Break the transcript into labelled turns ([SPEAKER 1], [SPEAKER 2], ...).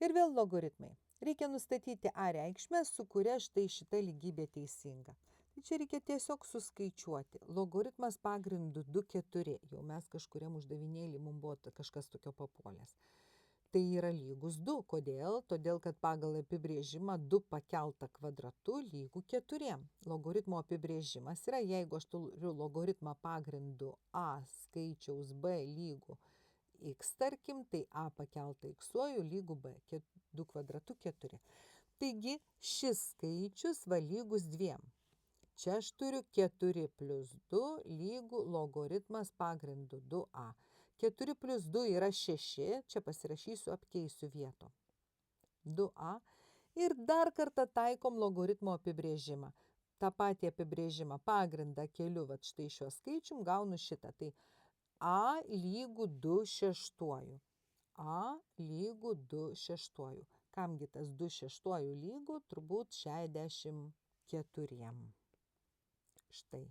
[SPEAKER 1] Ir vėl logaritmai. Reikia nustatyti A reikšmę, su kuria štai šita lygybė teisinga. Tai čia reikia tiesiog suskaičiuoti. Logaritmas pagrindu 2, 4. Jau mes kažkuriam uždavinėlį mums buvo kažkas tokio papuolęs. Tai yra lygus 2. Kodėl? Todėl, kad pagal apibrėžimą 2 pakelta kvadratu lygu 4. Logaritmo apibrėžimas yra, jeigu aš turiu logaritmą pagrindu A skaičiaus B lygu x, tarkim, tai A pakelta x-uoju lygu B, 2 kvadratu 4. Taigi šis skaičius lygus 2. Čia aš turiu 4 plus 2 lygu logaritmas pagrindu 2a. 4 plus 2 yra 6, čia pasirašysiu, apkeisiu vietom. 2a ir dar kartą taikom logaritmo apibrėžimą. Ta patį apibrėžimą pagrindą keliu, štai šiuo skaičium, gaunu šitą. Tai A lygu 2 šeštuoju. A lygu 2 šeštuoju. Kamgi tas 2 šeštuoju lygu? Turbūt 64. Štai.